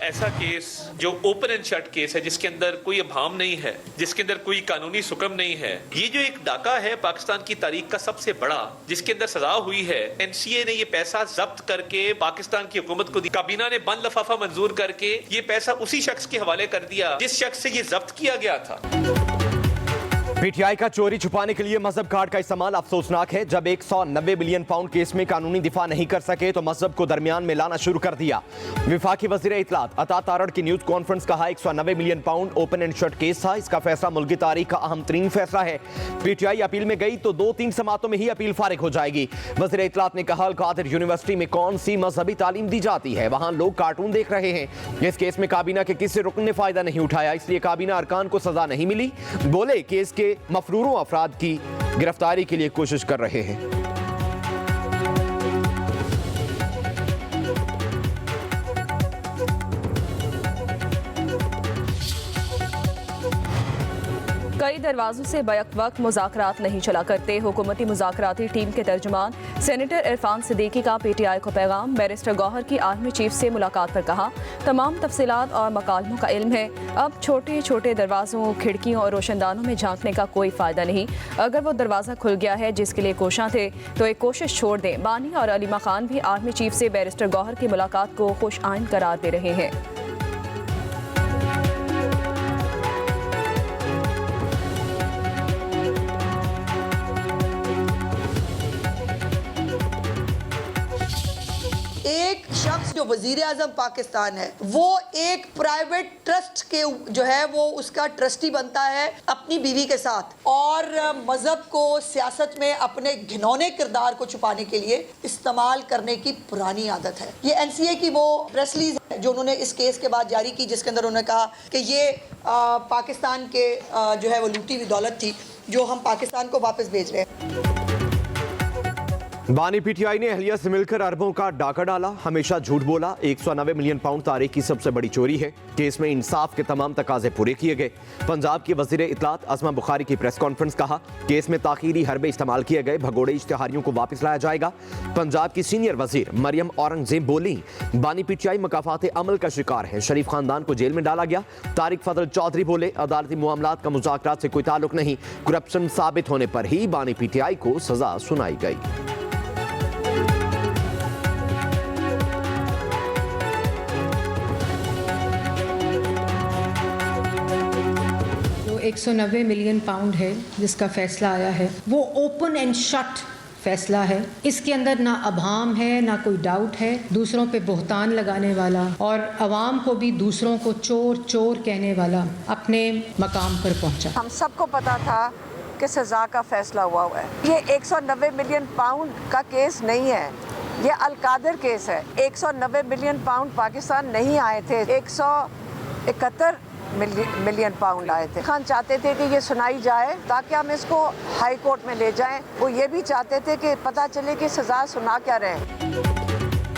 ऐसा केस जो open and shut case है, जिसके अंदर कोई अभाम नहीं है, जिसके अंदर कोई कानूनी सुकम नहीं है, ये जो एक डाका है पाकिस्तान की तारीख का सबसे बड़ा, जिसके अंदर सजा हुई है, एनसीए ने ये पैसा जब्त करके पाकिस्तान की हुकूमत को दी, काबीना ने बंद लफाफा मंजूर करके ये पैसा उसी शख्स के हवाले कर दिया जिस शख्स से ये जब्त किया गया था। पीटीआई का चोरी छुपाने के लिए मजहब कार्ड का इस्तेमाल अफसोसनाक है। जब 190 बिलियन पाउंड केस में कानूनी दिफा नहीं कर सके तो मजहब को दरमियान में लाना शुरू कर दिया। विफाकी वजीर इतलात अता तारड़ की न्यूज कॉन्फ्रेंस कहा 190 billion pound open and shut case था। इसका फैसला मुल्क की तारीख का अहम तरीन फैसला है। पीटीआई अपील में गई तो 2-3 समातों में ही अपील फारिग हो जाएगी। वजीर इतलात ने कहा अलकादिर यूनिवर्सिटी में कौन सी मजहबी तालीम दी जाती है, वहां लोग कार्टून देख रहे हैं। इस केस में काबीना के किसी रुकन ने फायदा नहीं उठाया, इसलिए काबीना अरकान को सजा नहीं मिली। बोले केस के मफरूरों अफराद की गिरफ्तारी के लिए कोशिश कर रहे हैं। कई दरवाजों से बैक वक्त मुज़ाकरात नहीं चला करते। हुकूमती मुज़ाकराती टीम के तर्जुमान सेनेटर इरफान सिद्दीकी का पीटीआई को पैगाम। बैरिस्टर गौहर की आर्मी चीफ से मुलाकात पर कहा तमाम तफसीलात और मकालमों का इल्म है, अब छोटे छोटे दरवाज़ों, खिड़कियों और रोशनदानों में झांकने का कोई फ़ायदा नहीं। अगर वो दरवाज़ा खुल गया है जिसके लिए कोशां थे तो एक कोशिश छोड़ दें। बानी और अलीमा खान भी आर्मी चीफ से बैरिस्टर गौहर की मुलाकात को खुश आइन करार दे रहे हैं। एक शख्स जो वजीर आजम पाकिस्तान है वो एक प्राइवेट ट्रस्ट के जो है वो उसका ट्रस्टी बनता है अपनी बीवी के साथ, और मजहब को सियासत में अपने घिनौने किरदार को छुपाने के लिए इस्तेमाल करने की पुरानी आदत है। ये एनसीए की वो प्रेस रिलीज है जो उन्होंने इस केस के बाद जारी की, जिसके अंदर उन्होंने कहा कि ये पाकिस्तान के जो है वो लूटी हुई दौलत थी जो हम पाकिस्तान को वापस भेज रहे हैं। बानी पीटीआई ने अहलिया से मिलकर अरबों का डाका डाला, हमेशा झूठ बोला। 190 मिलियन पाउंड तारीख की सबसे बड़ी चोरी है। केस में इंसाफ के तमाम तकाजे पूरे किए गए। पंजाब की वजीर इतलात अज़मा बुखारी की प्रेस कॉन्फ्रेंस कहा केस में ताखीरी हरबे इस्तेमाल किए गए, भगोड़े इश्तिहारियों को वापस लाया जाएगा। पंजाब की सीनियर वजीर मरियम औरंगजेब बोली बानी पीटीआई मकाफात अमल का शिकार है, शरीफ खानदान को जेल में डाला गया। तारिक फजल चौधरी बोले अदालती मामलात का मुज़ाकरात से कोई ताल्लुक नहीं, करप्शन साबित होने पर ही बानी पीटीआई को सजा सुनाई गई। 190 मिलियन पाउंड है जिसका फैसला आया है, वो ओपन एंड शट फैसला है। इसके अंदर ना अभाम है, ना कोई डाउट है। दूसरों पे बोहतान लगाने वाला और अवाम को भी दूसरों को चोर चोर कहने वाला अपने मकाम पर पहुंचा। हम सबको पता था कि सजा का फैसला हुआ है। ये 190 मिलियन पाउंड का केस नहीं है, ये अलकादिर केस है। 190 मिलियन पाउंड पाकिस्तान नहीं आए थे, 171 मिलियन पाउंड आए थे। खान चाहते थे कि ये सुनाई जाए ताकि हम इसको हाई कोर्ट में ले जाएं। वो ये भी चाहते थे कि पता चले कि सजा सुना क्या रहे।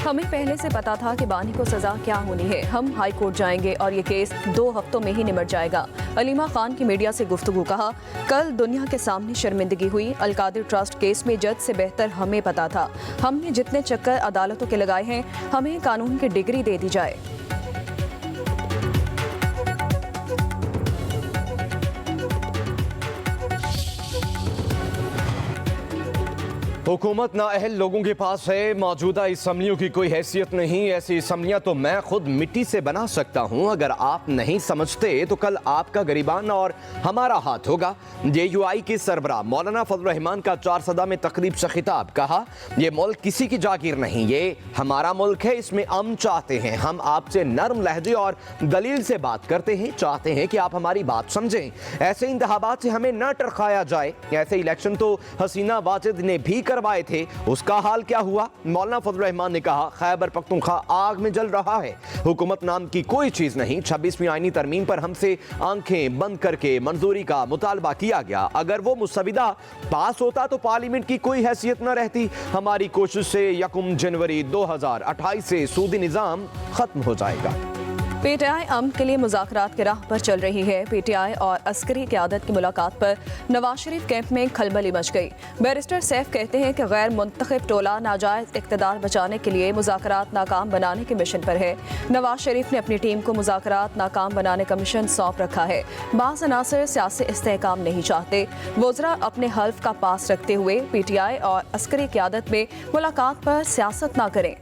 हमें पहले से पता था कि बानी को सजा क्या होनी है। हम हाई कोर्ट जाएंगे और ये केस 2 हफ्तों में ही निमट जाएगा। अलीमा खान की मीडिया से गुफ्तगू कहा कल दुनिया के सामने शर्मिंदगी हुई। अलकादिर ट्रस्ट केस में जज से बेहतर हमें पता था। हमने जितने चक्कर अदालतों के लगाए हैं, हमें कानून की डिग्री दे दी जाए। हुकूमत नाअहल लोगों के पास है, मौजूदा असम्बलियों की कोई हैसियत नहीं। ऐसी असम्बलियां तो मैं खुद मिट्टी से बना सकता हूं। अगर आप नहीं समझते तो कल आपका गरीबान और हमारा हाथ होगा। JUI के सरबराह मौलाना फजल रहमान का 4 सदा में तकरीब से खिताब, कहा यह मुल्क किसी की जागीर नहीं, ये हमारा मुल्क है, इसमें अमन चाहते हैं। हम आपसे नरम लहजे और दलील से बात करते हैं, चाहते हैं कि आप हमारी बात समझें। ऐसे इंतखाबात से हमें न टरखाया जाए। ऐसे इलेक्शन तो हसीना वाजिद ने भी करवाए थे, उसका हाल क्या हुआ? मौलाना फजल रहमान ने कहा खैबर पख्तूनख्वा आग में जल रहा है, हुकूमत नाम की कोई चीज नहीं। 26वीं आईनी तरमीम पर हमसे आंखें बंद करके मंजूरी का मुतालबा किया गया। अगर वो मुसविदा पास होता तो पार्लियामेंट की कोई हैसियत न रहती। हमारी कोशिश से 1 जनवरी 2028 से सूदी निजाम खत्म हो जाएगा। पीटीआई अमन के लिए मुज़ाकरात की राह पर चल रही है। पीटीआई और अस्करी क़यादत की मुलाकात पर नवाज शरीफ कैंप में खलबली मच गई। बैरिस्टर सैफ कहते हैं कि गैर मुंतखब टोला नाजायज़ इक़्तिदार बचाने के लिए मुज़ाकरात नाकाम बनाने के मिशन पर है। नवाज शरीफ ने अपनी टीम को मुज़ाकरात नाकाम बनाने का मिशन सौंप रखा है। बाज़ अनासर सियासी इस्तेहकाम नहीं चाहते। वज़रा अपने हल्फ का पास रखते हुए पीटीआई और अस्करी क़यादत में मुलाकात पर सियासत ना करें।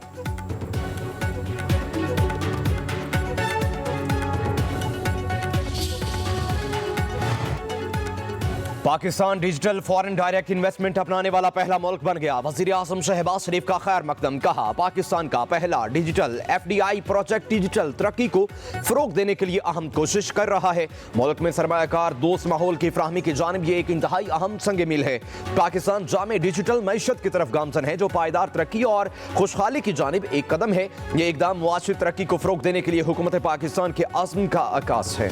Pakistan digital foreign direct investment अपनाने वाला पहला मुल्क बन गया। वज़ीर आज़म शहबाज शरीफ का खैर मकदम। कहा, पाकिस्तान का पहला डिजिटल FDI प्रोजेक्ट डिजिटल तरक्की को फरोग देने के लिए अहम कोशिश कर रहा है। मुल्क में सरमायाकार दोस्त माहौल की फराहमी की जानिब ये एक इंतहाई अहम संग मील है। पाकिस्तान जामे डिजिटल मैशत की तरफ गामजन है, जो पायदार तरक्की और खुशहाली की जानिब एक कदम है। ये इकदाम मुआशी तरक्की को फरोग देने के लिए हुकूमत पाकिस्तान के अज़्म का अक्कास है।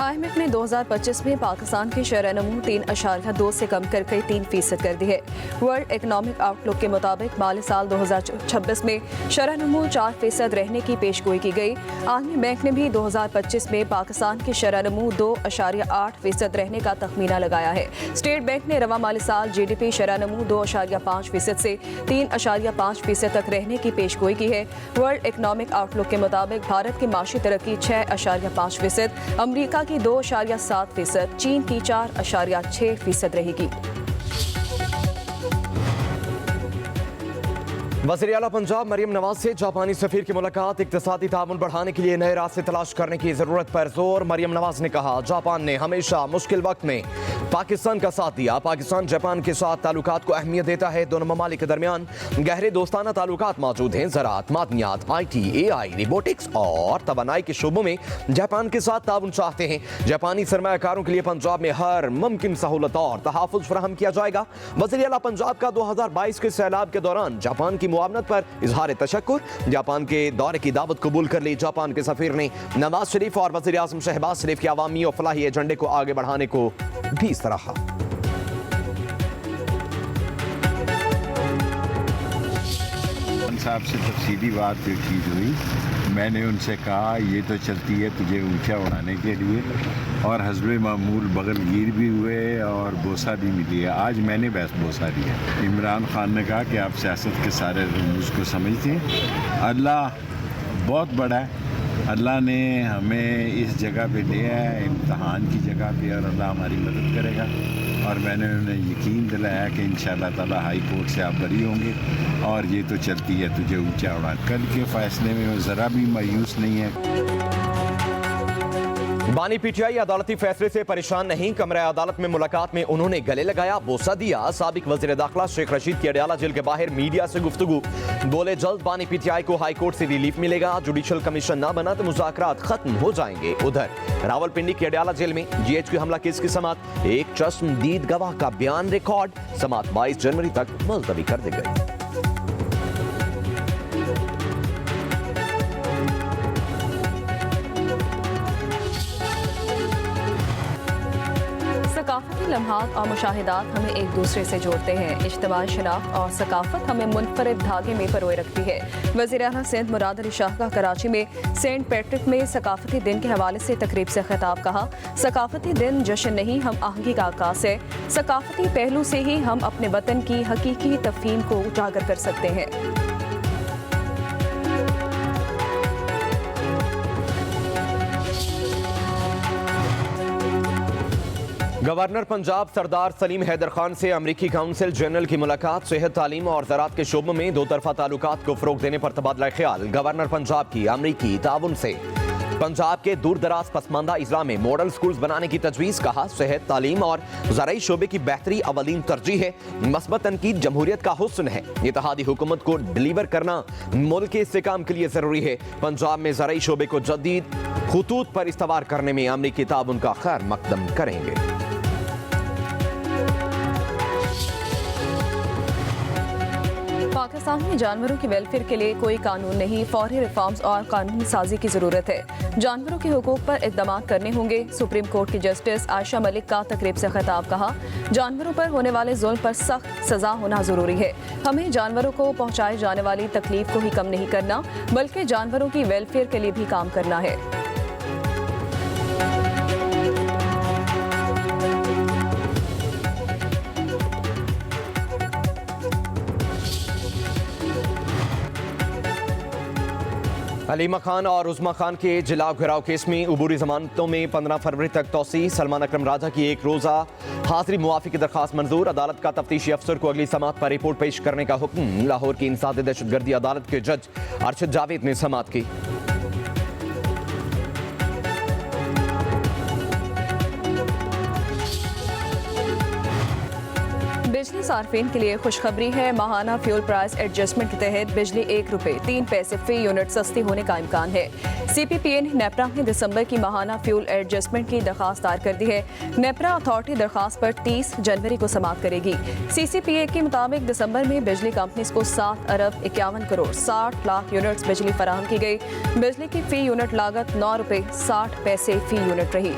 IMF ने 2025 में पाकिस्तान की शरह-ए-नमू 3.2 से कम करके 3% कर दी है। वर्ल्ड इकनॉमिक आउटलुक के मुताबिक माली साल 2026 में शरह-ए-नमू 4% रहने की पेशगोई की गई। आलमी बैंक ने भी 2025 में पाकिस्तान की शरह-ए-नमू 2.8% रहने का तखमीना लगाया है। स्टेट बैंक ने रवा माली साल GDP शरह-ए-नमू 2.5% से 3.5% तक रहने की पेशगोई की है। वर्ल्ड इकनॉमिक आउटलुक के मुताबिक भारत की माशी तरक्की 6.5%, अमरीका की 2.7%, चीन की 4.6% रहेगी। वज़ीर आला पंजाब मरियम नवाज से जापानी सफीर की मुलाकात। इक़्तिसादी ताउन बढ़ाने के लिए नए रास्ते तलाश करने की ज़रूरत पर जोर। मरियम नवाज ने कहा, जापान ने हमेशा मुश्किल वक्त में पाकिस्तान का साथ दिया। पाकिस्तान जापान के साथ ताल्लुकात को अहमियत देता है। दोनों ममालिक के दरमियान गहरे दोस्ताना ताल्लुकात मौजूद हैं। ज़राअत, मादनियात, IT, AI, रोबोटिक्स और तवानाई के शोबों में जापान के साथ ताउन चाहते हैं। जापानी सरमायाकारों के लिए पंजाब में हर मुमकिन सहूलत और तहफ़्फ़ुज़ फराहम किया जाएगा। वज़ीर आला पंजाब का 2022 के सैलाब के दौरान जापान की मुआवनत पर इजहार तशक्कुर। जापान के दौरे की दावत कबूल कर ली। जापान के सफीर ने नवाज शरीफ और वज़ीर आज़म शहबाज शरीफ के अवामी और फलाही एजेंडे को आगे बढ़ाने को भी सराहा। साहब से तफसीली बात की हुई। मैंने उनसे कहा, ये तो चलती है तुझे ऊंचा उड़ाने के लिए, और हस्बे मामूल बगलगीर भी हुए और बोसा भी मिली है। आज मैंने बस बोसा दिया। इमरान खान ने कहा कि आप सियासत के सारे रूल्स को समझते हैं। अल्लाह बहुत बड़ा है। अल्लाह ने हमें इस जगह पे दिया है, इम्तहान की जगह पे, और अल्लाह हमारी मदद करेगा। और मैंने उन्हें यकीन दिलाया कि इंशाअल्लाह ताला हाई कोर्ट से आप बरी होंगे, और ये तो चलती है तुझे ऊंचा उड़ा। कल के फैसले में वो ज़रा भी मायूस नहीं है। बानी पीटीआई अदालती फैसले से परेशान नहीं। कमरा अदालत में मुलाकात में उन्होंने गले लगाया, बोसा दिया। साबिक वज़ीर दाखिला शेख रशीद की अडयाला जेल के बाहर मीडिया से गुफ्तगू। बोले, जल्द बानी पीटीआई को हाई कोर्ट से रिलीफ मिलेगा। जुडिशल कमीशन ना बना तो मुज़ाकरात खत्म हो जाएंगे। उधर रावलपिंडी की अडयाला जेल में GHQ हमला केस की समाअत। एक चश्मदीद गवाह का बयान रिकॉर्ड। समाअत 22 जनवरी तक मुलतवी कर दी गई। सकाफती लम्हात और मुशाहिदात हमें एक दूसरे से जोड़ते हैं। इज्तिमाई शनाख्त और सकाफत हमें मुनफरिद धागे में परोए रखती है। वज़ीर आला सिंध मुराद अली शाह का कराची में सेंट पैट्रिक में सकाफती दिन के हवाले से तकरीब से खिताब। कहा, सकाफती दिन जश्न नहीं, हम आहंगी का आकाश है। सकाफती पहलू से ही हम अपने वतन की हकीकी तफ़हीम को उजागर कर सकते हैं। गवर्नर पंजाब सरदार सलीम हैदर खान से अमरीकी काउंसिल जनरल की मुलाकात। सेहत, तालीम और ज़राअत के शोबों में दो तरफा ताल्लुकात को फ़रोग देने पर तबादला ख्याल। गवर्नर पंजाब की अमरीकी ताउन से पंजाब के दूर दराज पसमानदा अजला में मॉडल स्कूल्स बनाने की तजवीज़। कहा, सेहत, तालीम और ज़राई शोबे की बेहतरी अवलीन तरजीह है। मस्बत तनकीद जमहूरियत का हुस्न है। इत्तेहादी हुकूमत को डिलीवर करना मुल्क के इस्तेहकाम के लिए ज़रूरी है। पंजाब में ज़राई शोबे को जदीद खुतूत पर इस्तवार करने में अमरीकी ताउन का खैर मकदम करेंगे। पाकिस्तान में जानवरों की वेलफेयर के लिए कोई कानून नहीं, फौरी रिफॉर्म्स और कानूनी साजी की जरूरत है। जानवरों के हुकूक पर इक़दाम करने होंगे। सुप्रीम कोर्ट की जस्टिस आयशा मलिक का तकरीब से खिताब। कहा, जानवरों पर होने वाले जुल्म पर सख्त सजा होना जरूरी है। हमें जानवरों को पहुंचाई जाने वाली तकलीफ को ही कम नहीं करना, बल्कि जानवरों की वेलफेयर के लिए भी काम करना है। अलीमा खान और उस्मा खान के जिला घिराव केस में अबूरी जमानतों में 15 फरवरी तक तौसी। सलमान अकरम राजा की एक रोज़ा हाजिरी मुआफ़ी की दरखास्त मंजूर। अदालत का तफ्तीशी अफसर को अगली समाअत पर रिपोर्ट पेश करने का हुक्म। लाहौर की इंसदाद दहशतगर्दी अदालत के जज अरशद जावेद ने समाअत की। बिजली सार्फिन के लिए खुशखबरी है। माहाना फ्यूल प्राइस एडजस्टमेंट के तहत बिजली ₹1.03 फी यूनिट सस्ती होने का इम्कान है। CPPA ने नेपरा में दिसंबर की माहाना फ्यूल एडजस्टमेंट की दरखास्त दायर कर दी है। नेपरा अथॉरिटी दरखास्त पर 30 जनवरी को समाअत करेगी। CCPA के मुताबिक दिसंबर में बिजली कंपनीज को 7 अरब 51 करोड़ 60 लाख यूनिट्स बिजली फराहम की गई। बिजली की फी यूनिट लागत ₹9.60 फी यूनिट रही।